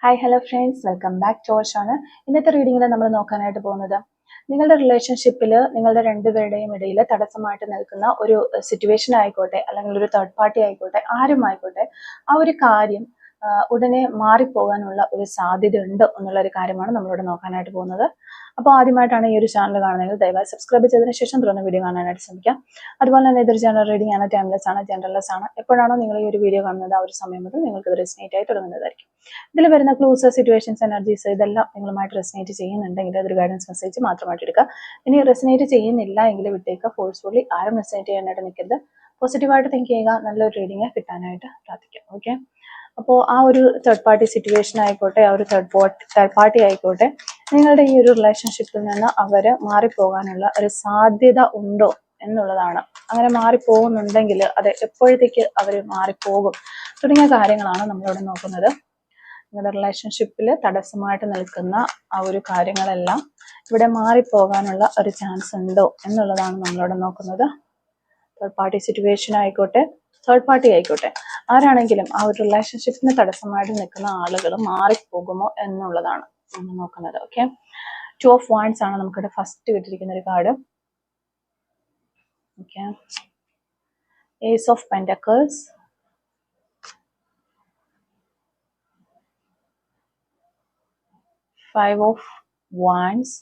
Hi hello friends, welcome back to our channel. ഇന്നത്തെ റീഡിങ്ങിൽ നമ്മൾ നോക്കാനായിട്ട് പോകുന്നത് നിങ്ങളുടെ റിലേഷൻഷിപ്പിൽ നിങ്ങളുടെ രണ്ടുപേരുടെയും ഇടയിൽ തടസ്സമായിട്ട് നിൽക്കുന്ന ഒരു സിറ്റുവേഷൻ ആയിക്കോട്ടെ, അല്ലെങ്കിൽ ഒരു തേർഡ് പാർട്ടി ആയിക്കോട്ടെ, ആരും ആയിക്കോട്ടെ, ആ ഒരു കാര്യം ഉടനെ മാറിപ്പോകാനുള്ള ഒരു സാധ്യത ഉണ്ട് എന്നുള്ള ഒരു കാര്യമാണ് നമ്മളിവിടെ നോക്കാനായിട്ട് പോകുന്നത്. അപ്പോൾ ആദ്യമായിട്ടാണ് ഈ ഒരു ചാനൽ കാണുന്നതെങ്കിൽ ദയവായി സബ്സ്ക്രൈബ് ചെയ്തതിനു ശേഷം തുടർന്ന് വീഡിയോ കാണാനായിട്ട് ശ്രമിക്കാം. അതുപോലെ തന്നെ ഇതൊരു ജനറൽ റീഡിംഗ് ആണ്, ടൈംലെസ് ആണ്, ജനറൽലെസ് ആണ്. എപ്പോഴാണോ നിങ്ങൾ ഈ ഒരു വീഡിയോ കാണുന്നത് ആ ഒരു സമയം മുതൽ നിങ്ങൾക്ക് ഇത് റെസിനേറ്റ് ആയി തുടങ്ങുന്നതായിരിക്കും. ഇതിൽ വരുന്ന ക്ലൂസ്, സിറ്റുവേഷൻസ്, എനർജീസ് ഇതെല്ലാം നിങ്ങളുമായിട്ട് റെസിനേറ്റ് ചെയ്യുന്നുണ്ടെങ്കിൽ അതൊരു ഗൈഡൻസ് മെസ്സേജ് മാത്രമായിട്ട് എടുക്കുക. ഇനി റെസിനേറ്റ് ചെയ്യുന്നില്ല എങ്കിൽ വിട്ടേക്കുക. ഫോഴ്സ്ഫുള്ളി ആരും റെസിനേറ്റ് ചെയ്യാനായിട്ട് നിൽക്കരുത്. പോസിറ്റീവായിട്ട് തിങ്ക് ചെയ്യുക. നല്ലൊരു റീഡിങ് കിട്ടാനായിട്ട് പ്രാർത്ഥിക്കാം. ഓക്കെ, അപ്പോൾ ആ ഒരു തേർഡ് പാർട്ടി സിറ്റുവേഷൻ ആയിക്കോട്ടെ, ആ ഒരു തേർഡ് പാർട്ടി ആയിക്കോട്ടെ, നിങ്ങളുടെ ഈ ഒരു റിലേഷൻഷിപ്പിൽ നിന്ന് അവർ മാറിപ്പോകാനുള്ള ഒരു സാധ്യത ഉണ്ടോ എന്നുള്ളതാണ്. അങ്ങനെ മാറിപ്പോകുന്നുണ്ടെങ്കിൽ അത് എപ്പോഴത്തേക്ക് അവർ മാറിപ്പോകും തുടങ്ങിയ കാര്യങ്ങളാണ് നമ്മളിവിടെ നോക്കുന്നത്. നിങ്ങളുടെ റിലേഷൻഷിപ്പിൽ തടസ്സമായിട്ട് നിൽക്കുന്ന ആ ഒരു കാര്യങ്ങളെല്ലാം ഇവിടെ മാറിപ്പോകാനുള്ള ഒരു ചാൻസ് ഉണ്ടോ എന്നുള്ളതാണ് നമ്മളിവിടെ നോക്കുന്നത്. തേർഡ് പാർട്ടി സിറ്റുവേഷൻ ആയിക്കോട്ടെ, തേർഡ് പാർട്ടി ആയിക്കോട്ടെ, ആരാണെങ്കിലും ആ ഒരു റിലേഷൻഷിപ്പിന് തടസ്സമായിട്ട് നിൽക്കുന്ന ആളുകൾ മാറിപ്പോകുമോ എന്നുള്ളതാണ് നമ്മൾ നോക്കുന്നത്. ഓക്കെ, 2 of Wands ആണ് നമുക്കിവിടെ ഫസ്റ്റ് കിട്ടിയിരിക്കുന്ന ഒരു card. Okay, Ace of Pentacles, Five of Wands,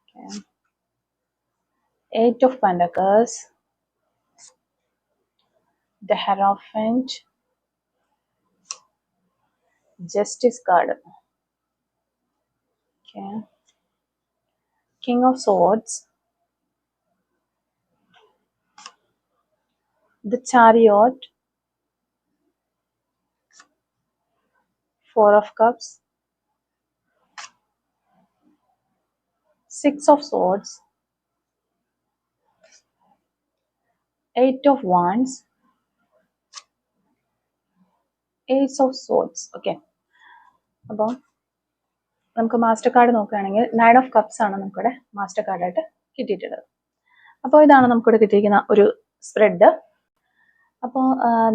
okay, Eight of Pentacles, the Hierophant, Justice card, okay, King of Swords, the Chariot, Four of Cups, Six of Swords, Eight of Wands, Ace of Swords. Okay, അപ്പോൾ നമുക്ക് master card നോക്കുകയാണെങ്കിൽ 9 of Cups ആണ് നമുക്കിവിടെ master കാർഡായിട്ട് കിട്ടിയിട്ടുള്ളത്. അപ്പോൾ ഇതാണ് നമുക്കിവിടെ കിട്ടിയിരിക്കുന്ന ഒരു സ്പ്രെഡ്. അപ്പോൾ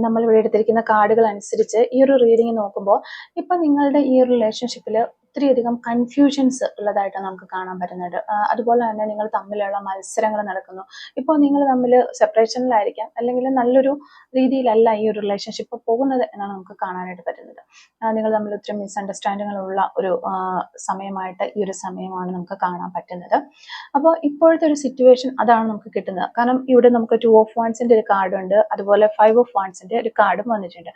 നമ്മൾ ഇവിടെ എടുത്തിരിക്കുന്ന കാർഡുകൾ അനുസരിച്ച് ഈ ഒരു റീഡിങ് നോക്കുമ്പോൾ ഇപ്പം നിങ്ങളുടെ ഈ ഒരു റിലേഷൻഷിപ്പിൽ ഒത്തിരിയധികം കൺഫ്യൂഷൻസ് ഉള്ളതായിട്ട് നമുക്ക് കാണാൻ പറ്റുന്നുണ്ട്. അതുപോലെ തന്നെ നിങ്ങൾ തമ്മിലുള്ള മത്സരങ്ങൾ നടക്കുന്നു. ഇപ്പോൾ നിങ്ങൾ തമ്മിൽ സെപ്പറേഷനിലായിരിക്കാം, അല്ലെങ്കിൽ നല്ലൊരു രീതിയിലല്ല ഈ ഒരു റിലേഷൻഷിപ്പ് പോകുന്നത് എന്നാണ് നമുക്ക് കാണാനായിട്ട് പറ്റുന്നത്. നിങ്ങൾ തമ്മിൽ ഒത്തിരി മിസ്അണ്ടർസ്റ്റാൻഡിങ്ങുള്ള ഒരു സമയമായിട്ട് ഈ ഒരു സമയമാണ് നമുക്ക് കാണാൻ പറ്റുന്നത്. അപ്പോൾ ഇപ്പോഴത്തെ ഒരു സിറ്റുവേഷൻ അതാണ് നമുക്ക് കിട്ടുന്നത്. കാരണം ഇവിടെ നമുക്ക് 2 of Wands ഒരു കാർഡ് ഉണ്ട്, അതുപോലെ 5 of Wands ഒരു കാർഡും വന്നിട്ടുണ്ട്.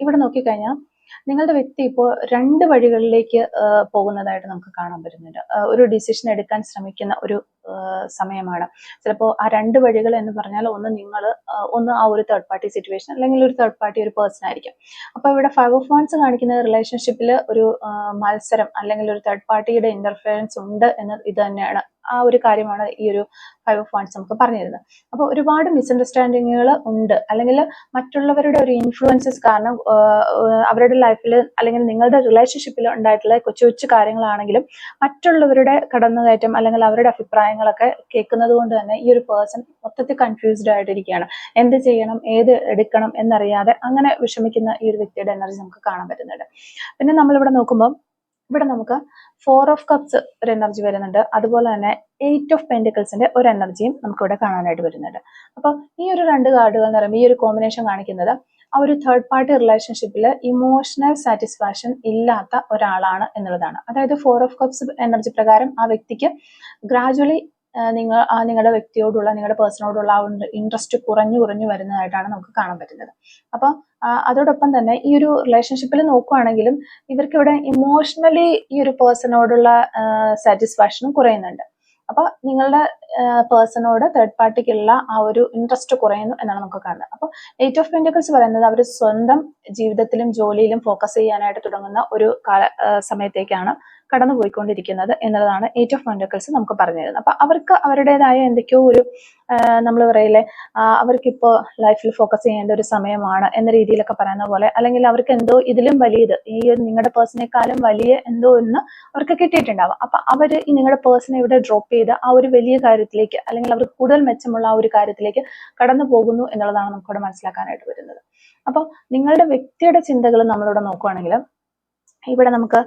ഇവിടെ നോക്കിക്കഴിഞ്ഞാൽ നിങ്ങളുടെ വ്യക്തി ഇപ്പോൾ 2 വഴികളിലേക്ക് പോകുന്നതായിട്ട് നമുക്ക് കാണാൻ പറ്റുന്നുണ്ട്. ഒരു ഡിസിഷൻ എടുക്കാൻ ശ്രമിക്കുന്ന ഒരു സമയമാണ്. ചിലപ്പോൾ ആ 2 വഴികൾ എന്ന് പറഞ്ഞാൽ ഒന്ന് ആ ഒരു തേർഡ് പാർട്ടി സിറ്റുവേഷൻ, അല്ലെങ്കിൽ ഒരു തേർഡ് പാർട്ടി ഒരു പേഴ്സൺ ആയിരിക്കും. അപ്പോൾ ഇവിടെ 5 of Wands കാണിക്കുന്ന റിലേഷൻഷിപ്പിൽ ഒരു മത്സരം അല്ലെങ്കിൽ ഒരു തേർഡ് പാർട്ടിയുടെ ഇന്റർഫിയറൻസ് ഉണ്ട് എന്ന് ഇത് തന്നെയാണ്. ആ ഒരു കാര്യമാണ് ഈ ഒരു 5 of Wands നമുക്ക് പറഞ്ഞു തരുന്നത്. അപ്പോൾ ഒരുപാട് മിസ്അണ്ടർസ്റ്റാൻഡിങ്ങുകൾ ഉണ്ട്, അല്ലെങ്കിൽ മറ്റുള്ളവരുടെ ഒരു ഇൻഫ്ലുവൻസസ് കാരണം അവരുടെ ലൈഫിൽ അല്ലെങ്കിൽ നിങ്ങളുടെ റിലേഷൻഷിപ്പിൽ ഉണ്ടായിട്ടുള്ള കൊച്ചു കൊച്ചു കാര്യങ്ങളാണെങ്കിലും മറ്റുള്ളവരുടെ കടന്നുകയറ്റം അല്ലെങ്കിൽ അവരുടെ അഭിപ്രായങ്ങളൊക്കെ കേൾക്കുന്നത് കൊണ്ട് തന്നെ ഈ ഒരു പേഴ്സൺ മൊത്തത്തിൽ കൺഫ്യൂസ്ഡ് ആയിട്ടിരിക്കുകയാണ്. എന്ത് ചെയ്യണം, ഏത് എടുക്കണം എന്നറിയാതെ അങ്ങനെ വിഷമിക്കുന്ന ഈ ഒരു വ്യക്തിയുടെ എനർജി നമുക്ക് കാണാൻ പറ്റുന്നുണ്ട്. പിന്നെ നമ്മളിവിടെ നോക്കുമ്പോൾ ഇവിടെ നമുക്ക് 4 of Cups ഒരു എനർജി വരുന്നുണ്ട്, അതുപോലെ തന്നെ 8 of Pentacles ഒരു എനർജിയും നമുക്കിവിടെ കാണാനായിട്ട് വരുന്നുണ്ട്. അപ്പോൾ ഈ ഒരു 2 കാർഡുകൾ എന്ന് പറയുമ്പോൾ ഈ ഒരു കോമ്പിനേഷൻ കാണിക്കുന്നത് ആ ഒരു തേർഡ് പാർട്ടി റിലേഷൻഷിപ്പിൽ ഇമോഷണൽ സാറ്റിസ്ഫാക്ഷൻ ഇല്ലാത്ത ഒരാളാണ് എന്നുള്ളതാണ്. അതായത് 4 of Cups എനർജി പ്രകാരം ആ വ്യക്തിക്ക് ഗ്രാജുവലി നിങ്ങളുടെ വ്യക്തിയോടുള്ള, നിങ്ങളുടെ പേഴ്സണോടുള്ള ആ ഒരു ഇൻട്രസ്റ്റ് കുറഞ്ഞു വരുന്നതായിട്ടാണ് നമുക്ക് കാണാൻ പറ്റുന്നത്. അപ്പോൾ അതോടൊപ്പം തന്നെ ഈ ഒരു റിലേഷൻഷിപ്പിൽ നോക്കുകയാണെങ്കിലും ഇവർക്ക് ഇവിടെ ഇമോഷണലി ഈ ഒരു പേഴ്സണോടുള്ള സാറ്റിസ്ഫാക്ഷനും കുറയുന്നുണ്ട്. അപ്പൊ നിങ്ങളുടെ പേഴ്സണോട് തേർഡ് പാർട്ടിക്കുള്ള ആ ഒരു ഇൻട്രസ്റ്റ് കുറയുന്നു എന്നാണ് നമുക്ക് കാണുന്നത്. അപ്പോൾ 8 of Pentacles പറയുന്നത് അവർ സ്വന്തം ജീവിതത്തിലും ജോലിയിലും ഫോക്കസ് ചെയ്യാനായിട്ട് തുടങ്ങുന്ന ഒരു സമയത്തേക്കാണ് കടന്നുപോയിക്കൊണ്ടിരിക്കുന്നത് എന്നുള്ളതാണ് എയ്റ്റ് ഓഫ് പെന്റക്കിൾസ് നമുക്ക് പറഞ്ഞു തരുന്നത്. അപ്പൊ അവർക്ക് അവരുടേതായ എന്തൊക്കെയോ ഒരു നമ്മൾ പറയില്ലേ, അവർക്കിപ്പോൾ ലൈഫിൽ ഫോക്കസ് ചെയ്യേണ്ട ഒരു സമയമാണ് എന്ന രീതിയിലൊക്കെ പറയുന്ന പോലെ, അല്ലെങ്കിൽ അവർക്ക് എന്തോ ഇതിലും വലിയത്, ഈ നിങ്ങളുടെ പേഴ്സണേക്കാളും വലിയ എന്തോ ഒന്ന് അവർക്ക് കിട്ടിയിട്ടുണ്ടാവും. അപ്പൊ അവർ ഈ നിങ്ങളുടെ പേഴ്സണെ ഇവിടെ ഡ്രോപ്പ് ചെയ്ത് ആ ഒരു വലിയ കാര്യത്തിലേക്ക്, അല്ലെങ്കിൽ അവർക്ക് കൂടുതൽ മെച്ചമുള്ള ആ ഒരു കാര്യത്തിലേക്ക് കടന്നു പോകുന്നു എന്നുള്ളതാണ് നമുക്കിവിടെ മനസ്സിലാക്കാനായിട്ട് വരുന്നത്. അപ്പോൾ നിങ്ങളുടെ വ്യക്തിയുടെ ചിന്തകൾ നമ്മളിവിടെ നോക്കുകയാണെങ്കിൽ, ഇവിടെ നമുക്ക്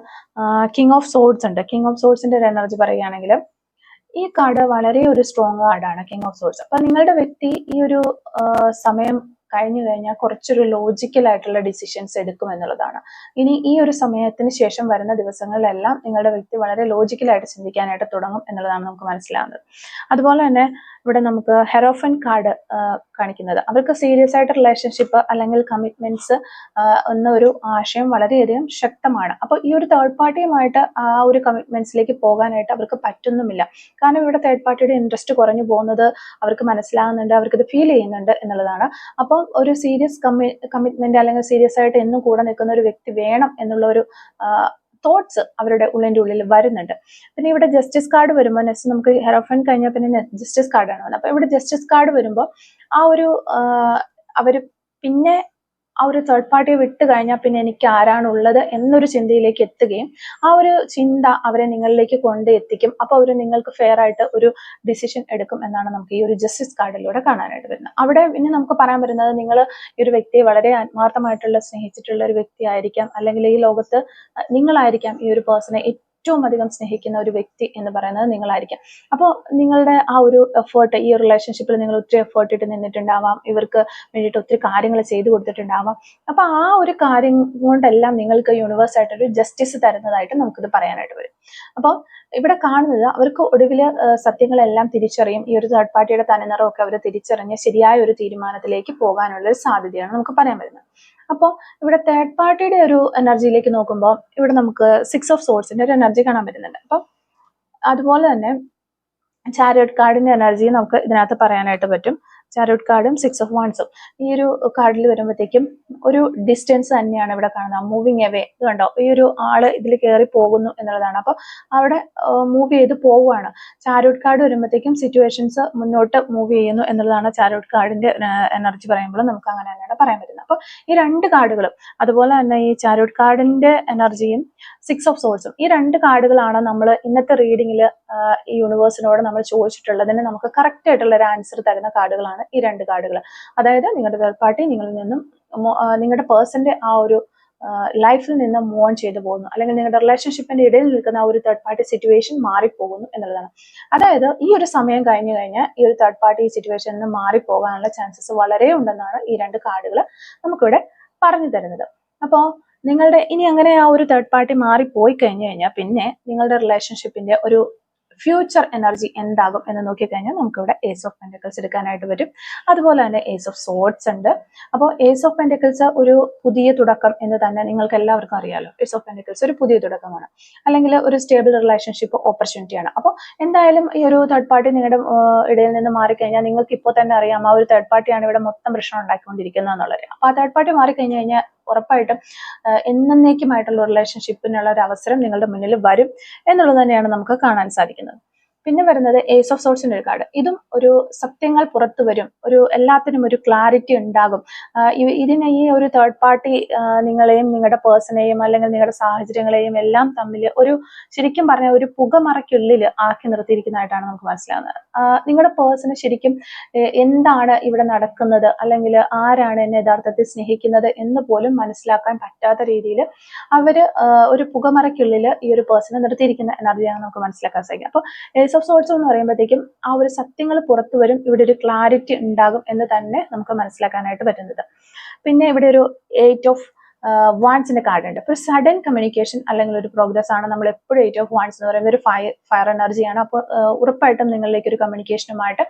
കിങ് ഓഫ് സോഡ്സ് ഉണ്ട്. കിങ് ഓഫ് സോഡ്സിന്റെ ഒരു എനർജി പറയുകയാണെങ്കിൽ, ഈ കാർഡ് വളരെ ഒരു സ്ട്രോങ് കാർഡാണ്, കിങ് ഓഫ് സോഡ്സ്. അപ്പൊ നിങ്ങളുടെ വ്യക്തി ഈ ഒരു സമയം കഴിഞ്ഞു കഴിഞ്ഞാൽ കുറച്ചൊരു ലോജിക്കൽ ആയിട്ടുള്ള ഡിസിഷൻസ് എടുക്കും എന്നുള്ളതാണ്. ഇനി ഈ ഒരു സമയത്തിന് ശേഷം വരുന്ന ദിവസങ്ങളിലെല്ലാം നിങ്ങളുടെ വ്യക്തി വളരെ ലോജിക്കലായിട്ട് ചിന്തിക്കാനായിട്ട് തുടങ്ങും എന്നുള്ളതാണ് നമുക്ക് മനസ്സിലാവുന്നത്. അതുപോലെ തന്നെ ഇവിടെ നമുക്ക് ഹെറോഫൻ കാർഡ് കാണിക്കുന്നത്, അവർക്ക് സീരിയസ് ആയിട്ട് റിലേഷൻഷിപ്പ് അല്ലെങ്കിൽ കമ്മിറ്റ്മെന്റ്സ് എന്നൊരു ആശയം വളരെയധികം ശക്തമാണ്. അപ്പോൾ ഈ ഒരു തേർഡ് പാർട്ടിയുമായിട്ട് ആ ഒരു കമ്മിറ്റ്മെന്റ്സിലേക്ക് പോകാനായിട്ട് അവർക്ക് പറ്റുന്നുമില്ല. കാരണം ഇവിടെ തേർഡ് പാർട്ടിയുടെ ഇൻട്രസ്റ്റ് കുറഞ്ഞു പോകുന്നത് അവർക്ക് മനസ്സിലാകുന്നുണ്ട്, അവർക്കിത് ഫീൽ ചെയ്യുന്നുണ്ട് എന്നുള്ളതാണ്. അപ്പോൾ ഒരു സീരിയസ് കമ്മിറ്റ്മെന്റ് അല്ലെങ്കിൽ സീരിയസ് ആയിട്ട് എന്നും കൂടെ നിൽക്കുന്ന ഒരു വ്യക്തി വേണം എന്നുള്ള ഒരു തോട്ട്സ് അവരുടെ ഉള്ളിൽ വരുന്നുണ്ട്. പിന്നെ ഇവിടെ ജസ്റ്റിസ് കാർഡ് വരുമ്പോൾ, നെക്സ്റ്റ് നമുക്ക് ഹെറോഫൻ കഴിഞ്ഞാൽ പിന്നെ ജസ്റ്റിസ് കാർഡാണ് വന്നത്. അപ്പൊ ഇവിടെ ജസ്റ്റിസ് കാർഡ് വരുമ്പോൾ ആ ഒരു അവര് പിന്നെ ആ ഒരു തേർഡ് പാർട്ടിയെ വിട്ട് കഴിഞ്ഞാൽ പിന്നെ എനിക്ക് ആരാണുള്ളത് എന്നൊരു ചിന്തയിലേക്ക് എത്തുകയും ആ ഒരു ചിന്ത അവരെ നിങ്ങളിലേക്ക് കൊണ്ട് എത്തിക്കും. അപ്പോൾ അവർ നിങ്ങൾക്ക് ഫെയർ ആയിട്ട് ഒരു ഡിസിഷൻ എടുക്കും എന്നാണ് നമുക്ക് ഈ ഒരു ജസ്റ്റിസ് കാർഡിലൂടെ കാണാനായിട്ട് വരുന്നത്. അവിടെ പിന്നെ നമുക്ക് പറയാൻ വരുന്നത്, നിങ്ങൾ ഈ ഒരു വ്യക്തിയെ വളരെ ആത്മാർത്ഥമായിട്ടുള്ള സ്നേഹിച്ചിട്ടുള്ള ഒരു വ്യക്തി ആയിരിക്കാം, അല്ലെങ്കിൽ ഈ ലോകത്ത് നിങ്ങളായിരിക്കാം ഈ ഒരു പേഴ്സണെ ഏറ്റവും അധികം സ്നേഹിക്കുന്ന ഒരു വ്യക്തി എന്ന് പറയുന്നത് നിങ്ങളായിരിക്കാം. അപ്പോൾ നിങ്ങളുടെ ആ ഒരു എഫേർട്ട്, ഈ റിലേഷൻഷിപ്പിൽ നിങ്ങൾ ഒത്തിരി എഫേർട്ട് ഇട്ട് നിന്നിട്ടുണ്ടാവാം, ഇവർക്ക് വേണ്ടിയിട്ട് ഒത്തിരി കാര്യങ്ങൾ ചെയ്തു കൊടുത്തിട്ടുണ്ടാവാം. അപ്പൊ ആ ഒരു കാര്യം കൊണ്ടെല്ലാം നിങ്ങൾക്ക് യൂണിവേഴ്സ് ആയിട്ടൊരു ജസ്റ്റിസ് തരുന്നതായിട്ട് നമുക്കിത് പറയാനായിട്ട് വരും. അപ്പോൾ ഇവിടെ കാണുന്നത്, അവർക്ക് ഒടുവിൽ സത്യങ്ങളെല്ലാം തിരിച്ചറിയും. ഈ ഒരു തേർഡ് പാർട്ടിയുടെ തനിനിറമൊക്കെ അവർ തിരിച്ചറിഞ്ഞ് ശരിയായ ഒരു തീരുമാനത്തിലേക്ക് പോകാനുള്ള ഒരു സാധ്യതയാണ് നമുക്ക് പറയാൻ വരുന്നത്. അപ്പോൾ ഇവിടെ തേർഡ് പാർട്ടിയുടെ ഒരു എനർജിയിലേക്ക് നോക്കുമ്പോൾ ഇവിടെ നമുക്ക് 6 ഓഫ് സോഡ്സിന്റെ ഒരു എനർജി കാണാൻ പറ്റുന്നുണ്ട്. അപ്പം അതുപോലെ തന്നെ ചാരിയറ്റ് കാർഡിന്റെ എനർജി നമുക്ക് ഇതിനകത്ത് പറയാനായിട്ട് പറ്റും. ചാരിയറ്റ് കാർഡും 6 ഓഫ് വാൻസും ഈ ഒരു കാർഡിൽ വരുമ്പോഴത്തേക്കും ഒരു ഡിസ്റ്റൻസ് തന്നെയാണ് ഇവിടെ കാണുന്നത്, മൂവിങ് എവേ. ഇത് കണ്ടോ, ഈ ഒരു ആള് ഇതിൽ കയറി പോകുന്നു എന്നുള്ളതാണ്. അപ്പോൾ അവിടെ മൂവ് ചെയ്ത് പോവുകയാണ്. ചാരിയറ്റ് കാർഡ് വരുമ്പോഴത്തേക്കും സിറ്റുവേഷൻസ് മുന്നോട്ട് മൂവ് ചെയ്യുന്നു എന്നുള്ളതാണ് ചാരിയറ്റ് കാർഡിന്റെ എനർജി പറയുമ്പോൾ നമുക്ക് അങ്ങനെ തന്നെയാണ് പറയാൻ പറ്റുന്നത്. അപ്പോൾ ഈ രണ്ട് കാർഡുകളും, അതുപോലെ തന്നെ ഈ ചാരിയറ്റ് കാർഡിന്റെ എനർജിയും 6 ഓഫ് സോഡ്സും, ഈ രണ്ട് കാർഡുകളാണ് നമ്മൾ ഇന്നത്തെ റീഡിങ്ങിൽ ഈ യൂണിവേഴ്സിനോട് നമ്മൾ ചോദിച്ചിട്ടുള്ളതിന് നമുക്ക് കറക്റ്റ് ആയിട്ടുള്ള ഒരു ആൻസർ തരുന്ന കാർഡുകളാണ് ഈ രണ്ട് കാർഡുകൾ. അതായത് നിങ്ങളുടെ തേർഡ് പാർട്ടി നിങ്ങളിൽ നിന്നും നിങ്ങളുടെ പേഴ്സന്റെ ആ ഒരു ലൈഫിൽ നിന്ന് മൂവ് ഓൺ ചെയ്തു പോകുന്നു, അല്ലെങ്കിൽ നിങ്ങളുടെ റിലേഷൻഷിപ്പിന്റെ ഇടയിൽ നിൽക്കുന്ന ആ ഒരു തേർഡ് പാർട്ടി സിറ്റുവേഷൻ മാറിപ്പോകുന്നു എന്നുള്ളതാണ്. അതായത് ഈ ഒരു സമയം കഴിഞ്ഞു കഴിഞ്ഞാൽ ഈ ഒരു തേർഡ് പാർട്ടി സിറ്റുവേഷനിൽ നിന്ന് മാറിപ്പോകാനുള്ള ചാൻസസ് വളരെ ഉണ്ടെന്നാണ് ഈ രണ്ട് കാർഡുകൾ നമുക്കിവിടെ പറഞ്ഞു തരുന്നത്. അപ്പോൾ നിങ്ങളുടെ ഇനി അങ്ങനെ ആ ഒരു തേർഡ് പാർട്ടി മാറിപ്പോയി കഴിഞ്ഞു കഴിഞ്ഞാൽ പിന്നെ നിങ്ങളുടെ റിലേഷൻഷിപ്പിന്റെ ഒരു ഫ്യൂച്ചർ എനർജി എന്താകും എന്ന് നോക്കിക്കഴിഞ്ഞാൽ നമുക്കിവിടെ ഏസ് ഓഫ് പെന്റക്കിൾസ് എടുക്കാനായിട്ട് വരും. അതുപോലെ തന്നെ ഏസ് ഓഫ് സോഡ്സ് ഉണ്ട്. അപ്പോൾ ഏസ് ഓഫ് പെന്റക്കിൾസ് ഒരു പുതിയ തുടക്കം എന്ന് തന്നെ നിങ്ങൾക്ക് എല്ലാവർക്കും അറിയാലോ. ഏസ് ഓഫ് പെന്റക്കിൾസ് ഒരു പുതിയ തുടക്കമാണ്, അല്ലെങ്കിൽ ഒരു സ്റ്റേബിൾ റിലേഷൻഷിപ്പ് ഓപ്പർച്യൂണിറ്റിയാണ്. അപ്പോൾ എന്തായാലും ഈ ഒരു തേർഡ് പാർട്ടി നിങ്ങളുടെ ഇടയിൽ നിന്ന് മാറിക്കഴിഞ്ഞാൽ നിങ്ങൾക്ക് ഇപ്പോൾ തന്നെ അറിയാം ആ ഒരു തേർഡ് പാർട്ടിയാണ് ഇവിടെ മൊത്തം പ്രശ്നം ഉണ്ടാക്കിക്കൊണ്ടിരിക്കുന്നത് എന്നുള്ളത്. അപ്പോൾ ആ തേർഡ് പാർട്ടി മാറിക്കഴിഞ്ഞു കഴിഞ്ഞാൽ ഉറപ്പായിട്ടും എന്നേക്കുമായിട്ടുള്ള റിലേഷൻഷിപ്പിനുള്ള ഒരു അവസരം നിങ്ങളുടെ മുന്നിൽ വരും എന്നുള്ളത് തന്നെയാണ് നമുക്ക് കാണാൻ സാധിക്കുന്നത്. പിന്നെ വരുന്നത് ഏസ് ഓഫ് സോഡ്സിന്റെ ഒരു കാർഡ്. ഇതും ഒരു സത്യങ്ങൾ പുറത്തു വരും, ഒരു എല്ലാത്തിനും ഒരു ക്ലാരിറ്റി ഉണ്ടാകും. ഇതിന് ഈ ഒരു തേർഡ് പാർട്ടി നിങ്ങളെയും നിങ്ങളുടെ പേഴ്സണെയും അല്ലെങ്കിൽ നിങ്ങളുടെ സാഹചര്യങ്ങളെയും എല്ലാം തമ്മിൽ ഒരു ശരിക്കും പറഞ്ഞ ഒരു പുകമറയ്ക്കുള്ളിൽ ആക്കി നിർത്തിയിരിക്കുന്നതായിട്ടാണ് നമുക്ക് മനസ്സിലാകുന്നത്. നിങ്ങളുടെ പേഴ്സണ് ശരിക്കും എന്താണ് ഇവിടെ നടക്കുന്നത്, അല്ലെങ്കിൽ ആരാണ് എന്നെ യഥാർത്ഥത്തിൽ സ്നേഹിക്കുന്നത് എന്ന് പോലും മനസ്സിലാക്കാൻ പറ്റാത്ത രീതിയിൽ അവര് ഒരു പുകമറയ്ക്കുള്ളിൽ ഈ ഒരു പേഴ്സണെ നിർത്തിയിരിക്കുന്ന എനർജിയാണ് നമുക്ക് മനസ്സിലാക്കാൻ സാധിക്കുക. അപ്പോൾ ഏസ് ഓഫ് സോഡ്സ് എന്ന് പറയുമ്പോഴത്തേക്കും ആ ഒരു സത്യങ്ങൾ പുറത്തു വരും, ഇവിടെ ഒരു ക്ലാരിറ്റി ഉണ്ടാകും എന്ന് തന്നെ നമുക്ക് മനസ്സിലാക്കാനായിട്ട് പറ്റുന്നത്. പിന്നെ ഇവിടെ ഒരു 8 ഓഫ് വാൻസിന്റെ കാർഡ് ഉണ്ട്. ഒരു സഡൻ കമ്മ്യൂണിക്കേഷൻ അല്ലെങ്കിൽ ഒരു പ്രോഗ്രസ് ആണ്. നമ്മൾ എപ്പോഴും 8 ഓഫ് വാൻസ് എന്ന് പറയുന്നത് ഒരു ഫയർ എനർജിയാണ്. അപ്പോൾ ഉറപ്പായിട്ടും നിങ്ങളിലേക്ക് ഒരു കമ്മ്യൂണിക്കേഷനുമായിട്ട്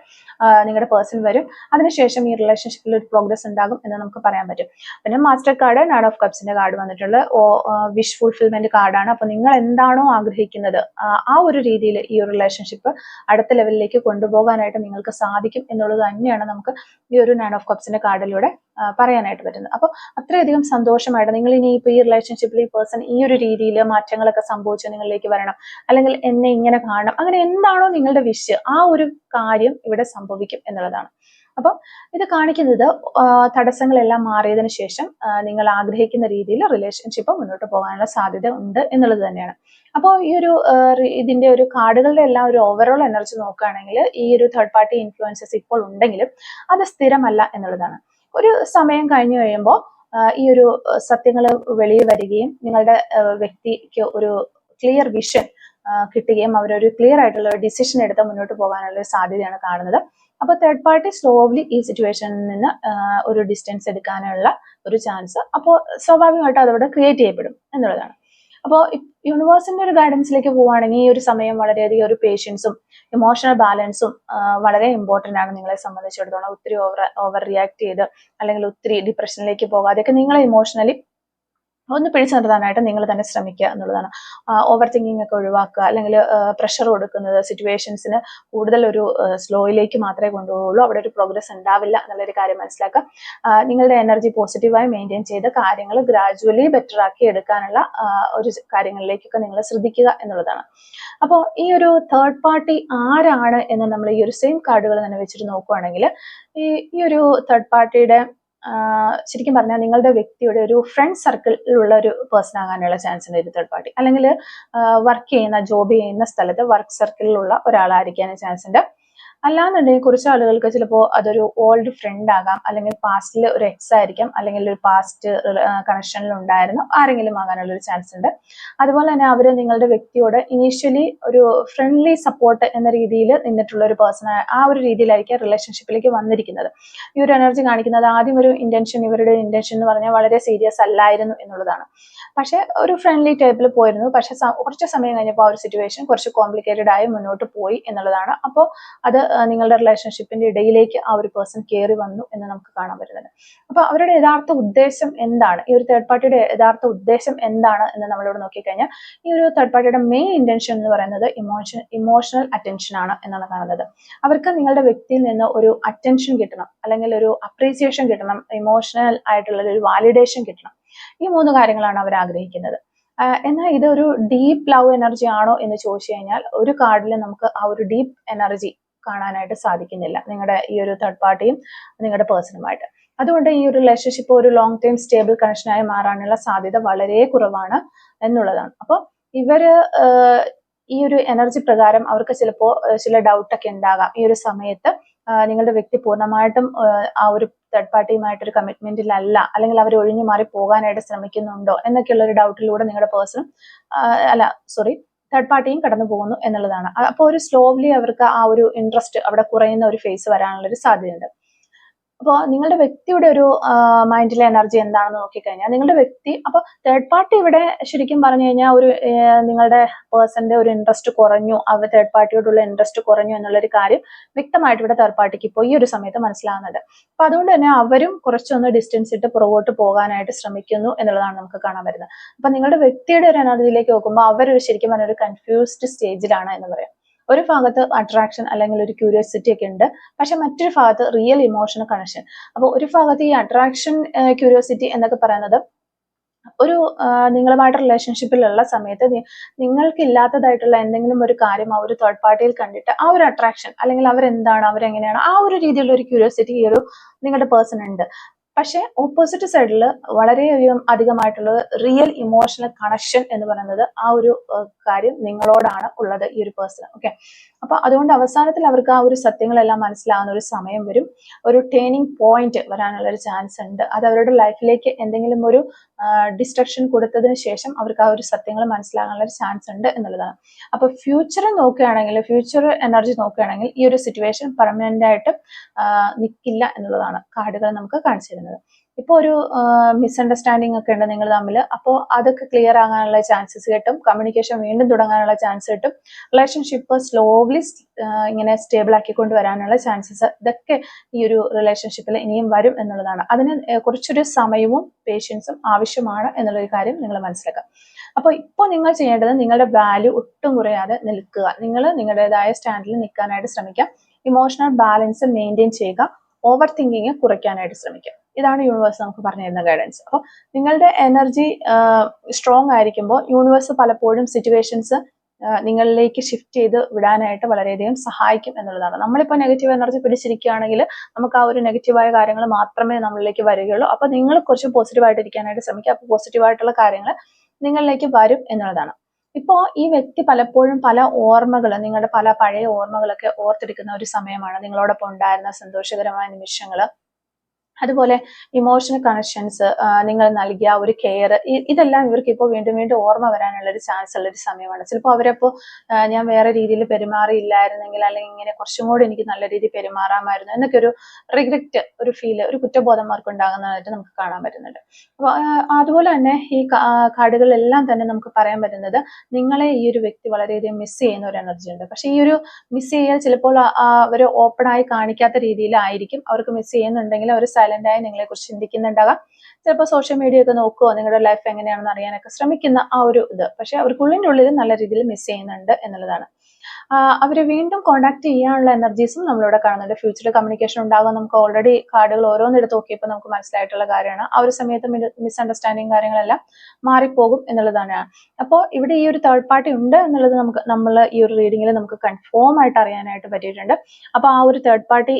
നിങ്ങളുടെ പേഴ്സൺ വരും. അതിനുശേഷം ഈ റിലേഷൻഷിപ്പിൽ ഒരു പ്രോഗ്രസ് ഉണ്ടാകും എന്ന് നമുക്ക് പറയാൻ പറ്റും. പിന്നെ മാസ്റ്റർ കാർഡ്, നയൻ ഓഫ് കപ്സിന്റെ കാർഡ് വന്നിട്ടുള്ള വിഷ് ഫുൾഫിൽമെന്റ് കാർഡാണ്. അപ്പോൾ നിങ്ങൾ എന്താണോ ആഗ്രഹിക്കുന്നത് ആ ഒരു രീതിയിൽ ഈ ഒരു റിലേഷൻഷിപ്പ് അടുത്ത ലെവലിലേക്ക് കൊണ്ടുപോകാനായിട്ട് നിങ്ങൾക്ക് സാധിക്കും എന്നുള്ളത് തന്നെയാണ് നമുക്ക് ഈ ഒരു നയൻ ഓഫ് കപ്സിന്റെ കാർഡിലൂടെ പറയാനായിട്ട് പറ്റുന്നത്. അപ്പോൾ അത്രയധികം സന്തോഷമായിട്ട് വ്യക്തമായിട്ട് നിങ്ങൾ ഇനി ഇപ്പോൾ ഈ റിലേഷൻഷിപ്പിൽ ഈ പേഴ്സൺ ഈ ഒരു രീതിയിൽ മാറ്റങ്ങളൊക്കെ സംഭവിച്ച് നിങ്ങളിലേക്ക് വരണം, അല്ലെങ്കിൽ എന്നെ ഇങ്ങനെ കാണണം, അങ്ങനെ എന്താണോ നിങ്ങളുടെ വിഷ് ആ ഒരു കാര്യം ഇവിടെ സംഭവിക്കും എന്നുള്ളതാണ്. അപ്പം ഇത് കാണിക്കുന്നത് തടസ്സങ്ങളെല്ലാം മാറിയതിനു ശേഷം നിങ്ങൾ ആഗ്രഹിക്കുന്ന രീതിയിൽ റിലേഷൻഷിപ്പ് മുന്നോട്ട് പോകാനുള്ള സാധ്യത ഉണ്ട് എന്നുള്ളത് തന്നെയാണ്. അപ്പോൾ ഈ ഒരു ഇതിന്റെ ഒരു കാർഡുകളുടെ എല്ലാം ഒരു ഓവറോൾ എനർജി നോക്കുകയാണെങ്കിൽ ഈ ഒരു തേർഡ് പാർട്ടി ഇൻഫ്ലുവൻസസ് ഇപ്പോൾ ഉണ്ടെങ്കിലും അത് സ്ഥിരമല്ല എന്നുള്ളതാണ്. ഒരു സമയം കഴിഞ്ഞു കഴിയുമ്പോൾ ഈ ഒരു സത്യങ്ങൾ വെളിയിൽ വരികയും നിങ്ങളുടെ വ്യക്തിക്ക് ഒരു ക്ലിയർ വിഷൻ കിട്ടുകയും അവരൊരു ക്ലിയർ ആയിട്ടുള്ള ഒരു ഡിസിഷൻ എടുത്ത് മുന്നോട്ട് പോകാനുള്ള ഒരു സാധ്യതയാണ് കാണുന്നത്. അപ്പോൾ തേർഡ് പാർട്ടി സ്ലോലി ഈ സിറ്റുവേഷനിൽ നിന്ന് ഒരു ഡിസ്റ്റൻസ് എടുക്കാനുള്ള ഒരു ചാൻസ് അപ്പോൾ സ്വാഭാവികമായിട്ട് അതവിടെ ക്രിയേറ്റ് ചെയ്യപ്പെടും എന്നുള്ളതാണ്. അപ്പോൾ യൂണിവേഴ്സിന്റെ ഒരു ഗൈഡൻസിലേക്ക് പോവുകയാണെങ്കിൽ ഈ ഒരു സമയം വളരെയധികം ഒരു പേഷ്യൻസും ഇമോഷണൽ ബാലൻസും വളരെ ഇമ്പോർട്ടൻ്റ് ആണ് നിങ്ങളെ സംബന്ധിച്ചിടത്തോളം. ഒത്തിരി ഓവർ റിയാക്ട് ചെയ്ത് അല്ലെങ്കിൽ ഒത്തിരി ഡിപ്രഷനിലേക്ക് പോകാതെയൊക്കെ നിങ്ങളെ ഇമോഷണലി ഒന്ന് പിടിച്ചു നിർത്താനായിട്ട് നിങ്ങൾ തന്നെ ശ്രമിക്കുക എന്നുള്ളതാണ്. ഓവർ തിങ്കിങ് ഒക്കെ ഒഴിവാക്കുക, അല്ലെങ്കിൽ പ്രഷർ കൊടുക്കുന്നത് സിറ്റുവേഷൻസിന് കൂടുതൽ ഒരു സ്ലോയിലേക്ക് മാത്രമേ കൊണ്ടുപോകുള്ളൂ, അവിടെ ഒരു പ്രോഗ്രസ് ഉണ്ടാവില്ല എന്നുള്ളൊരു കാര്യം മനസ്സിലാക്കുക. നിങ്ങളുടെ എനർജി പോസിറ്റീവായി മെയിൻറ്റെയിൻ ചെയ്ത് കാര്യങ്ങൾ ഗ്രാജുവലി ബെറ്റർ ആക്കി എടുക്കാനുള്ള ഒരു കാര്യങ്ങളിലേക്കൊക്കെ നിങ്ങൾ ശ്രദ്ധിക്കുക എന്നുള്ളതാണ്. അപ്പോൾ ഈ ഒരു തേർഡ് പാർട്ടി ആരാണ് എന്ന് നമ്മൾ ഈ ഒരു സെയിം കാർഡുകൾ തന്നെ വെച്ചിട്ട് നോക്കുകയാണെങ്കിൽ ഈ ഒരു തേർഡ് പാർട്ടിയുടെ ശരിക്കും പറഞ്ഞാൽ നിങ്ങളുടെ വ്യക്തിയുടെ ഒരു ഫ്രണ്ട് സർക്കിളിലുള്ള ഒരു പേഴ്സൺ ആകാനുള്ള ചാൻസ് ഉണ്ട് ഒരു തേർഡ് പാർട്ടി, അല്ലെങ്കിൽ വർക്ക് ചെയ്യുന്ന ജോബ് ചെയ്യുന്ന സ്ഥലത്ത് വർക്ക് സർക്കിളിലുള്ള ഒരാളായിരിക്കാൻ ചാൻസ് ഉണ്ട്. അല്ലാന്നുണ്ടെങ്കിൽ കുറച്ച് ആളുകൾക്ക് ചിലപ്പോൾ അതൊരു ഓൾഡ് ഫ്രണ്ട് ആകാം, അല്ലെങ്കിൽ പാസ്റ്റിൽ ഒരു എക്സ് ആയിരിക്കാം, അല്ലെങ്കിൽ ഒരു പാസ്റ്റ് കണക്ഷനിൽ ഉണ്ടായിരുന്ന ആരെങ്കിലും ആകാനുള്ള ഒരു ചാൻസ് ഉണ്ട്. അതുപോലെ തന്നെ അവർ നിങ്ങളുടെ വ്യക്തിയോട് ഇനീഷ്യലി ഒരു ഫ്രണ്ട്ലി സപ്പോർട്ട് എന്ന രീതിയിൽ നിന്നിട്ടുള്ള ഒരു പേഴ്സൺ, ആ ഒരു രീതിയിലായിരിക്കും റിലേഷൻഷിപ്പിലേക്ക് വന്നിരിക്കുന്നത്. ഈ ഒരു എനർജി കാണിക്കുന്നത് ആദ്യം ഒരു ഇന്റൻഷൻ, ഇവരുടെ ഇന്റൻഷൻ എന്ന് പറഞ്ഞാൽ വളരെ സീരിയസ് അല്ലായിരുന്നു എന്നുള്ളതാണ്. പക്ഷെ ഒരു ഫ്രണ്ട്ലി ടൈപ്പിൽ പോയിരുന്നു, പക്ഷെ കുറച്ച് സമയം കഴിഞ്ഞപ്പോൾ ആ ഒരു സിറ്റുവേഷൻ കുറച്ച് കോംപ്ലിക്കേറ്റഡ് ആയി മുന്നോട്ട് പോയി എന്നുള്ളതാണ്. അപ്പോൾ അത് നിങ്ങളുടെ റിലേഷൻഷിപ്പിന്റെ ഇടയിലേക്ക് ആ ഒരു പേഴ്സൺ കയറി വന്നു എന്ന് നമുക്ക് കാണാൻ പറ്റുന്നത്. അപ്പൊ അവരുടെ യഥാർത്ഥ ഉദ്ദേശം എന്താണ്, ഈ ഒരു തേർഡ് പാർട്ടിയുടെ യഥാർത്ഥ ഉദ്ദേശം എന്താണ് എന്ന് നമ്മളിവിടെ നോക്കിക്കഴിഞ്ഞാൽ ഈ ഒരു തേർഡ് പാർട്ടിയുടെ മെയിൻ ഇന്റൻഷൻ എന്ന് പറയുന്നത് ഇമോഷണൽ അറ്റൻഷൻ ആണ് എന്നാണ് കാണുന്നത്. അവർക്ക് നിങ്ങളുടെ വ്യക്തിയിൽ നിന്ന് ഒരു അറ്റൻഷൻ കിട്ടണം, അല്ലെങ്കിൽ ഒരു അപ്രീസിയേഷൻ കിട്ടണം, ഇമോഷണൽ ആയിട്ടുള്ള ഒരു വാലിഡേഷൻ കിട്ടണം. ഈ 3 കാര്യങ്ങളാണ് അവർ ആഗ്രഹിക്കുന്നത്. എന്നാൽ ഇതൊരു ഡീപ്പ് ലവ് എനർജി ആണോ എന്ന് ചോദിച്ചു കഴിഞ്ഞാൽ ഒരു കാർഡിൽ നമുക്ക് ആ ഒരു ഡീപ്പ് എനർജി കാണാനായിട്ട് സാധിക്കുന്നില്ല നിങ്ങളുടെ ഈ ഒരു തേർഡ് പാർട്ടിയും നിങ്ങളുടെ പേഴ്സണുമായിട്ട്. അതുകൊണ്ട് ഈ ഒരു റിലേഷൻഷിപ്പ് ഒരു ലോങ് ടൈം സ്റ്റേബിൾ കണക്ഷനായി മാറാനുള്ള സാധ്യത വളരെ കുറവാണ് എന്നുള്ളതാണ്. അപ്പോൾ ഇവര് ഈ ഒരു എനർജി പ്രകാരം അവർക്ക് ചിലപ്പോൾ ചില ഡൗട്ടൊക്കെ ഉണ്ടാകാം ഈ ഒരു സമയത്ത്. നിങ്ങളുടെ വ്യക്തി പൂർണ്ണമായിട്ടും ആ ഒരു തേർഡ് പാർട്ടിയുമായിട്ട് ഒരു കമ്മിറ്റ്മെന്റിലല്ല, അല്ലെങ്കിൽ അവർ ഒഴിഞ്ഞു മാറി പോകാനായിട്ട് ശ്രമിക്കുന്നുണ്ടോ എന്നൊക്കെയുള്ള ഒരു ഡൗട്ടിലൂടെ നിങ്ങളുടെ പേഴ്സണും തേർഡ് പാർട്ടിയും കടന്നു പോകുന്നു എന്നുള്ളതാണ്. അപ്പോൾ ഒരു സ്ലോലി അവർക്ക് ആ ഒരു ഇൻട്രസ്റ്റ് അവിടെ കുറയുന്ന ഒരു ഫേസ് വരാനുള്ള ഒരു സാധ്യതയുണ്ട്. അപ്പോൾ നിങ്ങളുടെ വ്യക്തിയുടെ ഒരു മൈൻഡിലെ എനർജി എന്താണെന്ന് നോക്കിക്കഴിഞ്ഞാൽ നിങ്ങളുടെ വ്യക്തി, അപ്പോൾ തേർഡ് പാർട്ടി ഇവിടെ ശരിക്കും പറഞ്ഞു കഴിഞ്ഞാൽ ഒരു നിങ്ങളുടെ പേഴ്സന്റെ ഒരു ഇൻട്രസ്റ്റ് കുറഞ്ഞു, അവർ തേർഡ് പാർട്ടിയോടുള്ള ഇൻട്രസ്റ്റ് കുറഞ്ഞു എന്നുള്ളൊരു കാര്യം വ്യക്തമായിട്ട് ഇവിടെ തേർഡ് പാർട്ടിക്ക് ഇപ്പോൾ ഈ ഒരു സമയത്ത് മനസ്സിലാകുന്നുണ്ട്. അപ്പൊ അതുകൊണ്ട് തന്നെ അവരും കുറച്ചൊന്ന് ഡിസ്റ്റൻസ് ഇട്ട് പുറകോട്ട് പോകാനായിട്ട് ശ്രമിക്കുന്നു എന്നുള്ളതാണ് നമുക്ക് കാണാൻ വരുന്നത്. അപ്പൊ നിങ്ങളുടെ വ്യക്തിയുടെ ഒരു എനർജിയിലേക്ക് നോക്കുമ്പോൾ അവർ ശരിക്കും പറഞ്ഞ ഒരു കൺഫ്യൂസ്ഡ് സ്റ്റേജിലാണ് എന്ന് പറയാം. ഒരു ഭാഗത്ത് അട്രാക്ഷൻ അല്ലെങ്കിൽ ഒരു ക്യൂരിയോസിറ്റി ഒക്കെ ഉണ്ട്, പക്ഷെ മറ്റൊരു ഭാഗത്ത് റിയൽ ഇമോഷണൽ കണക്ഷൻ. അപ്പോൾ ഒരു ഭാഗത്ത് ഈ അട്രാക്ഷൻ ക്യൂരിയോസിറ്റി എന്നൊക്കെ പറയുന്നത് ഒരു നിങ്ങളുമായിട്ട് റിലേഷൻഷിപ്പിലുള്ള സമയത്ത് നിങ്ങൾക്ക് ഇല്ലാത്തതായിട്ടുള്ള എന്തെങ്കിലും ഒരു കാര്യം ആ ഒരു തേർഡ് പാർട്ടിയിൽ കണ്ടിട്ട് ആ ഒരു അട്രാക്ഷൻ, അല്ലെങ്കിൽ അവരെന്താണ് അവരെങ്ങനെയാണ് ആ ഒരു രീതിയിലുള്ള ഒരു ക്യൂരിയോസിറ്റി ഈ ഒരു നിങ്ങളുടെ പേഴ്സൺ ഉണ്ട്. പക്ഷെ ഓപ്പോസിറ്റ് സൈഡിൽ വളരെയധികം അധികമായിട്ടുള്ള റിയൽ ഇമോഷണൽ കണക്ഷൻ എന്ന് പറയുന്നത് ആ ഒരു കാര്യം നിങ്ങളോടാണ് ഉള്ളത് ഈ ഒരു പേഴ്സൺ. ഓക്കെ, അപ്പൊ അതുകൊണ്ട് അവസാനത്തിൽ അവർക്ക് ആ ഒരു സത്യങ്ങളെല്ലാം മനസ്സിലാവുന്ന ഒരു സമയം വരും, ഒരു ടേണിംഗ് പോയിന്റ് വരാനുള്ള ഒരു ചാൻസ് ഉണ്ട്. അത് അവരുടെ ലൈഫിലേക്ക് എന്തെങ്കിലും ഒരു ഡിസ്ട്രക്ഷൻ കൊടുത്തതിന് ശേഷം അവർക്ക് ആ ഒരു സത്യങ്ങൾ മനസ്സിലാകാനുള്ള ഒരു ചാൻസ് ഉണ്ട് എന്നുള്ളതാണ്. അപ്പൊ ഫ്യൂച്ചർ നോക്കുകയാണെങ്കിൽ, ഫ്യൂച്ചർ എനർജി നോക്കുകയാണെങ്കിൽ ഈ ഒരു സിറ്റുവേഷൻ പെർമനന്റ് ആയിട്ട് നിൽക്കില്ല എന്നുള്ളതാണ് കാർഡുകൾ നമുക്ക് കാണിച്ചു തരുന്നത്. ഇപ്പോൾ ഒരു മിസ്അണ്ടർസ്റ്റാൻഡിങ് ഒക്കെ ഉണ്ട് നിങ്ങൾ തമ്മിൽ, അപ്പോൾ അതൊക്കെ ക്ലിയർ ആകാനുള്ള ചാൻസസ് കിട്ടും, കമ്മ്യൂണിക്കേഷൻ വീണ്ടും തുടങ്ങാനുള്ള ചാൻസ് കിട്ടും, റിലേഷൻഷിപ്പ് സ്ലോലി ഇങ്ങനെ സ്റ്റേബിൾ ആക്കിക്കൊണ്ട് വരാനുള്ള ചാൻസസ് ഇതൊക്കെ ഈ ഒരു റിലേഷൻഷിപ്പിൽ ഇനിയും വരും എന്നുള്ളതാണ്. അതിന് കുറച്ചൊരു സമയവും പേഷ്യൻസും ആവശ്യമാണ് എന്നുള്ളൊരു കാര്യം നിങ്ങൾ മനസ്സിലാക്കുക. അപ്പോൾ ഇപ്പോൾ നിങ്ങൾ ചെയ്യേണ്ടത് നിങ്ങളുടെ വാല്യൂ ഒട്ടും കുറയാതെ നിൽക്കുക, നിങ്ങൾ നിങ്ങളുടേതായ സ്റ്റാൻഡിൽ നിൽക്കാനായിട്ട് ശ്രമിക്കുക, ഇമോഷണൽ ബാലൻസ് മെയിൻറ്റെയിൻ ചെയ്യുക, ഓവർ തിങ്കിങ് കുറയ്ക്കാനായിട്ട് ശ്രമിക്കുക. ഇതാണ് യൂണിവേഴ്സ് നമുക്ക് പറഞ്ഞു തരുന്ന ഗൈഡൻസ്. അപ്പോൾ നിങ്ങളുടെ എനർജി സ്ട്രോങ് ആയിരിക്കുമ്പോൾ യൂണിവേഴ്സ് പലപ്പോഴും സിറ്റുവേഷൻസ് നിങ്ങളിലേക്ക് ഷിഫ്റ്റ് ചെയ്ത് വിടാനായിട്ട് വളരെയധികം സഹായിക്കും എന്നുള്ളതാണ്. നമ്മളിപ്പോൾ നെഗറ്റീവ് എനർജി പിടിച്ചിരിക്കുകയാണെങ്കിൽ നമുക്ക് ആ ഒരു നെഗറ്റീവായ കാര്യങ്ങൾ മാത്രമേ നമ്മളിലേക്ക് വരികയുള്ളൂ. അപ്പോൾ നിങ്ങൾ കുറച്ച് പോസിറ്റീവായിട്ട് ഇരിക്കാനായിട്ട് ശ്രമിക്കുക. അപ്പോൾ പോസിറ്റീവായിട്ടുള്ള കാര്യങ്ങൾ നിങ്ങളിലേക്ക് വരും എന്നുള്ളതാണ്. ഇപ്പോൾ ഈ വ്യക്തി പലപ്പോഴും പല ഓർമ്മകൾ, നിങ്ങളുടെ പല പഴയ ഓർമ്മകളൊക്കെ ഓർത്തെടുക്കുന്ന ഒരു സമയമാണ്. നിങ്ങളോടൊപ്പം ഉണ്ടായിരുന്ന സന്തോഷകരമായ നിമിഷങ്ങൾ, അതുപോലെ ഇമോഷണൽ കണക്ഷൻസ്, നിങ്ങൾ നൽകിയ ഒരു കെയർ, ഇതെല്ലാം ഇവർക്ക് ഇപ്പോൾ വീണ്ടും വീണ്ടും ഓർമ്മ വരാനുള്ള ഒരു ചാൻസ് ഉള്ള ഒരു സമയമാണ്. ചിലപ്പോൾ അവരപ്പോൾ ഞാൻ വേറെ രീതിയിൽ പെരുമാറിയില്ലായിരുന്നെങ്കിൽ, അല്ലെങ്കിൽ ഇങ്ങനെ കുറച്ചും കൂടി എനിക്ക് നല്ല രീതിയിൽ പെരുമാറാമായിരുന്നു എന്നൊക്കെ ഒരു റിഗ്രറ്റ്, ഒരു ഫീൽ, ഒരു കുറ്റബോധം അവർക്ക് ഉണ്ടാകുന്നതായിട്ട് നമുക്ക് കാണാൻ പറ്റുന്നുണ്ട്. അപ്പോൾ അതുപോലെ തന്നെ ഈ കാർഡുകളിലെല്ലാം തന്നെ നമുക്ക് പറയാൻ പറ്റുന്നത് നിങ്ങളെ ഈ ഒരു വ്യക്തി വളരെയധികം മിസ് ചെയ്യുന്ന ഒരു എനർജി ഉണ്ട്. പക്ഷെ ഈ ഒരു മിസ് ചെയ്യാൻ ചിലപ്പോൾ അവർ ഓപ്പൺ ആയി കാണിക്കാത്ത രീതിയിലായിരിക്കും. അവർക്ക് മിസ് ചെയ്യുന്നുണ്ടെങ്കിൽ അവർ സൈലന്റ് ആയി നിങ്ങളെ കുറിച്ച് ചിന്തിക്കുന്നുണ്ടാകാം. ചിലപ്പോൾ സോഷ്യൽ മീഡിയ ഒക്കെ നോക്കുവോ, നിങ്ങളുടെ ലൈഫ് എങ്ങനെയാണെന്ന് അറിയാനൊക്കെ ശ്രമിക്കുന്ന ആ ഒരു ഇത്, പക്ഷെ അവർക്കുള്ളിൻ്റെ ഉള്ളിൽ നല്ല രീതിയിൽ മിസ് ചെയ്യുന്നുണ്ട് എന്നുള്ളതാണ്. അവരെ വീണ്ടും കോണ്ടാക്ട് ചെയ്യാനുള്ള എനർജീസും നമ്മളിവിടെ കാണുന്നുണ്ട്. ഫ്യൂച്ചറിൽ കമ്മ്യൂണിക്കേഷൻ ഉണ്ടാകും. നമുക്ക് ഓൾറെഡി കാർഡുകൾ ഓരോന്നെടുത്ത് നോക്കിയപ്പോൾ നമുക്ക് മനസ്സിലായിട്ടുള്ള കാര്യമാണ്. ആ ഒരു സമയത്ത് മിസ്അണ്ടർസ്റ്റാൻഡിങ് കാര്യങ്ങളെല്ലാം മാറിപ്പോകും എന്നുള്ളതാണ്. അപ്പോൾ ഇവിടെ ഈ ഒരു തേർഡ് പാർട്ടി ഉണ്ട് എന്നുള്ളത് നമ്മൾ ഈ ഒരു റീഡിങ്ങിൽ നമുക്ക് കൺഫേം ആയിട്ട് അറിയാനായിട്ട് പറ്റിയിട്ടുണ്ട്. അപ്പോൾ ആ ഒരു തേർഡ് പാർട്ടി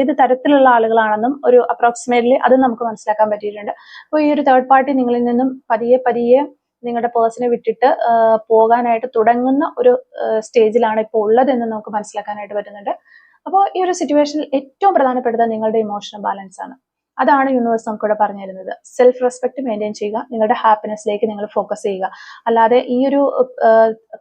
ഏത് തരത്തിലുള്ള ആളുകളാണെന്നും ഒരു അപ്രോക്സിമേറ്റ്ലി അത് നമുക്ക് മനസ്സിലാക്കാൻ പറ്റിയിട്ടുണ്ട്. അപ്പോൾ ഈ ഒരു തേർഡ് പാർട്ടി നിങ്ങളിൽ നിന്നും പതിയെ നിങ്ങളുടെ പേഴ്സണെ വിട്ടിട്ട് പോകാനായിട്ട് തുടങ്ങുന്ന ഒരു സ്റ്റേജിലാണ് ഇപ്പോൾ ഉള്ളതെന്ന് നമുക്ക് മനസ്സിലാക്കാനായിട്ട് പറ്റുന്നുണ്ട്. അപ്പോൾ ഈ ഒരു സിറ്റുവേഷനിൽ ഏറ്റവും പ്രധാനപ്പെട്ടത് നിങ്ങളുടെ ഇമോഷണൽ ബാലൻസ് ആണ്. അതാണ് യൂണിവേഴ്സ് നമുക്കിവിടെ പറഞ്ഞു തരുന്നത്. സെൽഫ് റെസ്പെക്ട് മെയിൻറ്റെയിൻ ചെയ്യുക, നിങ്ങളുടെ ഹാപ്പിനെസ്സിലേക്ക് നിങ്ങൾ ഫോക്കസ് ചെയ്യുക. അല്ലാതെ ഈ ഒരു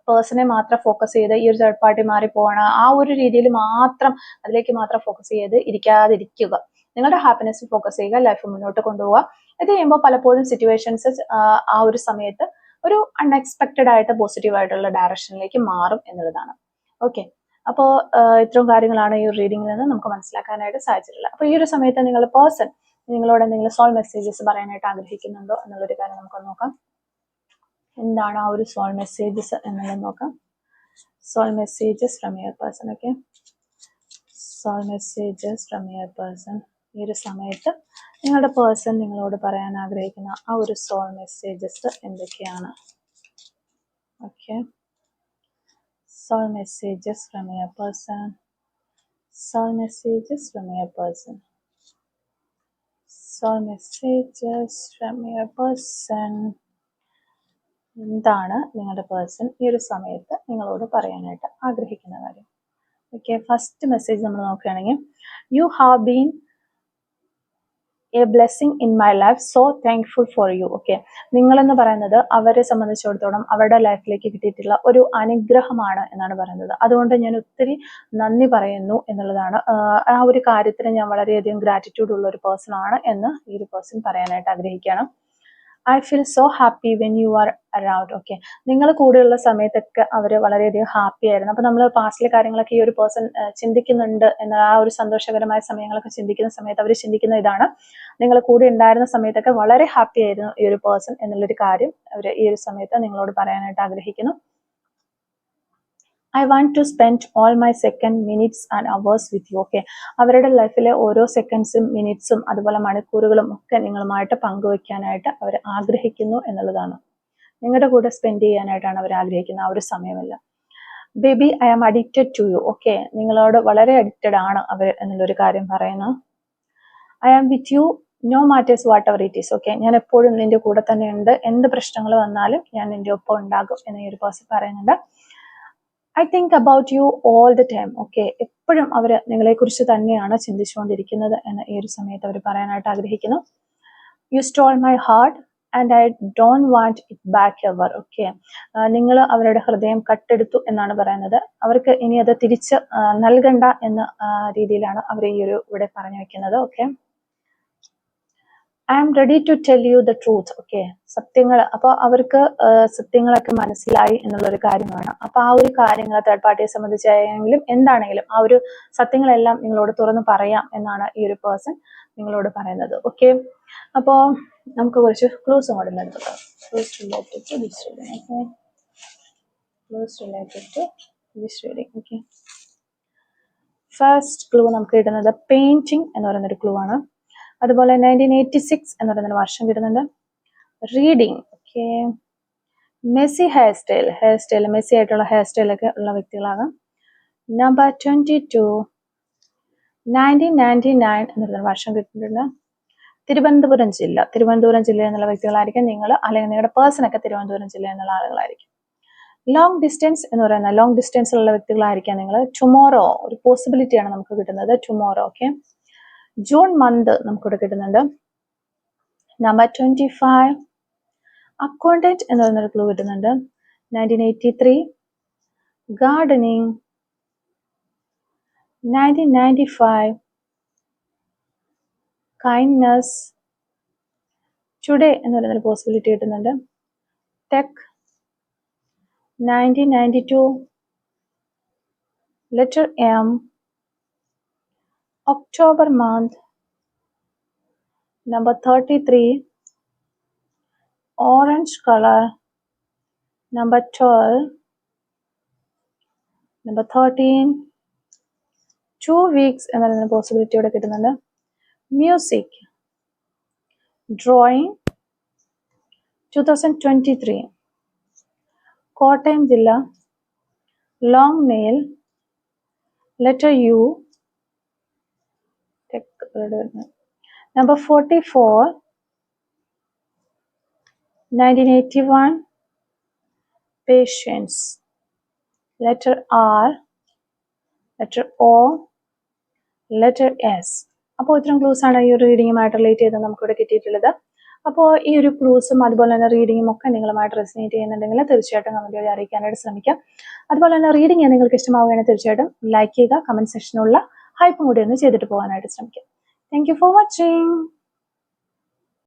പേഴ്സണെ മാത്രം ഫോക്കസ് ചെയ്ത് ഈ ഒരു തേർഡ് പാർട്ടി മാറിപ്പോകണം ആ ഒരു രീതിയിൽ മാത്രം അതിലേക്ക് മാത്രം ഫോക്കസ് ചെയ്ത് ഇരിക്കാതിരിക്കുക. നിങ്ങളുടെ ഹാപ്പിനെസ് ഫോക്കസ് ചെയ്യുക, ലൈഫ് മുന്നോട്ട് കൊണ്ടുപോവുക. ഇത് ചെയ്യുമ്പോൾ പലപ്പോഴും സിറ്റുവേഷൻസ് ആ ഒരു സമയത്ത് ഒരു അൺഎക്സ്പെക്റ്റഡ് ആയിട്ട് പോസിറ്റീവ് ആയിട്ടുള്ള ഡയറക്ഷനിലേക്ക് മാറും എന്നുള്ളതാണ്. ഓക്കെ, അപ്പോൾ ഇത്രയും കാര്യങ്ങളാണ് ഈ ഒരു റീഡിങ്ങിൽ നിന്ന് നമുക്ക് മനസ്സിലാക്കാനായിട്ട് സാധിച്ചിട്ടുള്ളത്. അപ്പോൾ ഈ ഒരു സമയത്ത് നിങ്ങളുടെ പേഴ്സൺ നിങ്ങളോട് എന്തെങ്കിലും സോൾ മെസ്സേജസ് പറയാനായിട്ട് ആഗ്രഹിക്കുന്നുണ്ടോ എന്നുള്ളൊരു കാര്യം നമുക്ക് നോക്കാം. എന്താണ് ആ ഒരു സോൾ മെസ്സേജസ് എന്നുള്ളത് നോക്കാം. Soul messages from your person. Okay, soul messages from your person. ഈ ഒരു സമയത്ത് നിങ്ങളുടെ പേഴ്സൺ നിങ്ങളോട് പറയാൻ ആഗ്രഹിക്കുന്ന ആ ഒരു സോൾ മെസ്സേജസ് എന്തൊക്കെയാണ്? Okay, soul messages from your person. Soul messages from your person. Soul messages from your person. എന്താണ് നിങ്ങളുടെ പേഴ്സൺ ഈ ഒരു സമയത്ത് നിങ്ങളോട് പറയാനായിട്ട് ആഗ്രഹിക്കുന്ന കാര്യം? ഓക്കെ, ഫസ്റ്റ് മെസ്സേജ് നമ്മൾ നോക്കുകയാണെങ്കിൽ, you have been a blessing in my life, so thankful for you. Okay, നിങ്ങളെന്ന് പറയുന്നത് അവരെ സംബന്ധിച്ചിടത്തോളം അവരുടെ ലൈഫിലേക്ക് കിട്ടിയിട്ടുള്ള ഒരു അനുഗ്രഹമാണ് എന്നാണ് പറയുന്നത്. അതുകൊണ്ട് ഞാൻ ഒത്തിരി നന്ദി പറയുന്നു എന്നുള്ളതാണ്. ആ ഒരു കാര്യത്തിന് ഞാൻ വളരെയധികം ഗ്രാറ്റിറ്റ്യൂഡ് ഉള്ള ഒരു പേഴ്സൺ ആണ് എന്ന് ഈ ഒരു പേഴ്സൺ പറയാനായിട്ട് ആഗ്രഹിക്കുകയാണ്. I feel so happy when you are around. Okay, നിങ്ങൾ കൂടെയുള്ള സമയത്തൊക്കെ അവർ വളരെയധികം ഹാപ്പി ആയിരുന്നു. അപ്പോൾ നമ്മൾ പാസ്റ്റിലെ കാര്യങ്ങളൊക്കെ ഈ ഒരു പേഴ്സൺ ചിന്തിക്കുന്നുണ്ട് എന്ന ആ ഒരു സന്തോഷകരമായ സമയങ്ങളൊക്കെ ചിന്തിക്കുന്ന സമയത്ത് അവർ ചിന്തിക്കുന്ന ഇതാണ്, നിങ്ങൾ കൂടെ ഉണ്ടായിരുന്ന സമയത്തൊക്കെ വളരെ ഹാപ്പി ആയിരുന്നു ഈ ഒരു പേഴ്സൺ എന്നുള്ളൊരു കാര്യം അവർ ഈ ഒരു സമയത്ത് നിങ്ങളോട് പറയാനായിട്ട് ആഗ്രഹിക്കുന്നു. I want to spend all my second minutes and hours with you. Okay, അവരുടെ ലൈഫിലെ ഓരോ സെക്കൻഡ്സും മിനിറ്റ്സും അതുപോലെ മണിക്കൂറുകളും ഒക്കെ നിങ്ങളുമായിട്ട് പങ്കുവയ്ക്കാനായിട്ട് അവർ ആഗ്രഹിക്കുന്നു എന്നുള്ളതാണ്. നിങ്ങളുടെ കൂടെ സ്പെൻഡ് ചെയ്യാനായിട്ടാണ് അവർ ആഗ്രഹിക്കുന്നത് ആ ഒരു സമയമെല്ലാം. Baby, I am addicted to you. Okay, നിങ്ങളോട് വളരെ അഡിക്റ്റഡ് ആണ് അവർ എന്നുള്ളൊരു കാര്യം പറയുന്നു. I am with you no matters whatever it is. Okay, ഞാൻ എപ്പോഴും നിന്റെ കൂടെ തന്നെ ഉണ്ട്, എന്ത് പ്രശ്നങ്ങൾ വന്നാലും ഞാൻ നിന്റെ ഒപ്പം ഉണ്ടാകും എന്ന് ഈ ഒരു പേഴ്സൺ പറയുന്നുണ്ട്. I think about you all the time. Okay, എപ്പോഴും അവർ നിങ്ങളെക്കുറിച്ച് തന്നെയാണ് ചിന്തിച്ചുകൊണ്ടിരിക്കുന്നത് എന്ന് ഈ ഒരു സമയത്ത് അവർ പറയാനായിട്ട് ആഗ്രഹിക്കുന്നു. U stall my heart and I don't want it back ever. Okay, നിങ്ങൾ അവരുടെ ഹൃദയം കട്ടെടുത്തു എന്നാണ് പറയുന്നത്. അവർക്ക് ഇനി അത് തിരിച്ച് നൽകണ്ട എന്ന രീതിയിലാണ് അവർ ഈ ഒരു ഇവിടെ പറഞ്ഞു വെക്കുന്നത്. Okay, I am ready to tell you the truth. Okay, സത്യങ്ങൾ, അപ്പോൾ അവർക്ക് സത്യങ്ങളൊക്കെ മനസ്സിലായി എന്നുള്ളൊരു കാര്യമാണ്. അപ്പോൾ ആ ഒരു കാര്യങ്ങൾ തേർഡ് പാർട്ടിയെ സംബന്ധിച്ചായെങ്കിലും എന്താണെങ്കിലും ആ ഒരു സത്യങ്ങളെല്ലാം നിങ്ങളോട് തുറന്ന് പറയാം എന്നാണ് ഈ ഒരു പേഴ്സൺ നിങ്ങളോട് പറയുന്നത്. ഓക്കെ, അപ്പോൾ നമുക്ക് കുറച്ച് ക്ലൂസും കൂടെ എടുക്കാം. Clues related to this reading. Okay, clues related to this reading. Okay, first clue നമുക്ക് കിട്ടുന്നത് പെയിന്റിങ് എന്ന് പറയുന്നൊരു ക്ലൂ ആണ്. അതുപോലെ 1986 എന്ന് പറയുന്നൊരു വർഷം കിട്ടുന്നുണ്ട്. Reading, okay. Messi hair style Messi ആയിട്ടുള്ള ഹെയർ സ്റ്റൈലൊക്കെ ഉള്ള വ്യക്തികളാകാം. നമ്പർ 22 1999 എന്ന് പറയുന്ന വർഷം കിട്ടുന്നുണ്ട്. തിരുവനന്തപുരം ജില്ല എന്നുള്ള വ്യക്തികളായിരിക്കും നിങ്ങൾ, അല്ലെങ്കിൽ നിങ്ങളുടെ പേഴ്സൺ ഒക്കെ തിരുവനന്തപുരം ജില്ല എന്നുള്ള ആളുകളായിരിക്കും. ലോങ് ഡിസ്റ്റൻസിലുള്ള വ്യക്തികളായിരിക്കാം നിങ്ങൾ. ടുമോറോ ഒരു പോസിബിലിറ്റിയാണ് നമുക്ക് കിട്ടുന്നത്, ടുമോറോ, ഓക്കെ. ജൂൺ മന്ത് നമുക്കിവിടെ കിട്ടുന്നുണ്ട്. നമ്പർ 25 അക്കൗണ്ടന്റ് എന്ന് പറയുന്നൊരു ക്ലൂ കിട്ടുന്നുണ്ട്. 1983 ഗാർഡനിങ്. 1995 കൈൻഡ്നസ്. ടുഡേ എന്ന് പറയുന്നൊരു പോസിബിലിറ്റി കിട്ടുന്നുണ്ട്. Tech. 1992 letter M. October month. Number 33 orange colour. Number 12 number 13 2 weeks എന്ന് പറയുന്ന പോസിബിലിറ്റി ഇവിടെ കിട്ടുന്നുണ്ട്. മ്യൂസിക്. ഡ്രോയിങ്. 2023 കോട്ടയം ജില്ല. Long nail. Letter U. Number 44 1981 patients. Letter R. Letter O. Letter S. അപ്പോൾ ഇത്തരം ക്ലൂസ് ആണ് ഈ ഒരു റീഡിങ്ങുമായിട്ട് റിലേറ്റ് ചെയ്ത് നമുക്കിവിടെ കിട്ടിയിട്ടുള്ളത്. അപ്പോൾ ഈ ഒരു ക്ലൂസും അതുപോലെ തന്നെ റീഡിങ്ങും ഒക്കെ നിങ്ങളുമായിട്ട് റെസിനേറ്റ് ചെയ്യുന്നുണ്ടെങ്കിൽ തീർച്ചയായിട്ടും കമന്റ് വഴി അറിയിക്കാനായിട്ട് ശ്രമിക്കാം. അതുപോലെ തന്നെ റീഡിങ് നിങ്ങൾക്ക് ഇഷ്ടമാവുകയാണെങ്കിൽ തീർച്ചയായിട്ടും ലൈക്ക് ചെയ്യുക, കമന്റ് സെക്ഷനിലുള്ള ഹൈപ്പും കൂടി ഒന്ന് ചെയ്തിട്ട് പോകാനായിട്ട് ശ്രമിക്കാം. Thank you for watching.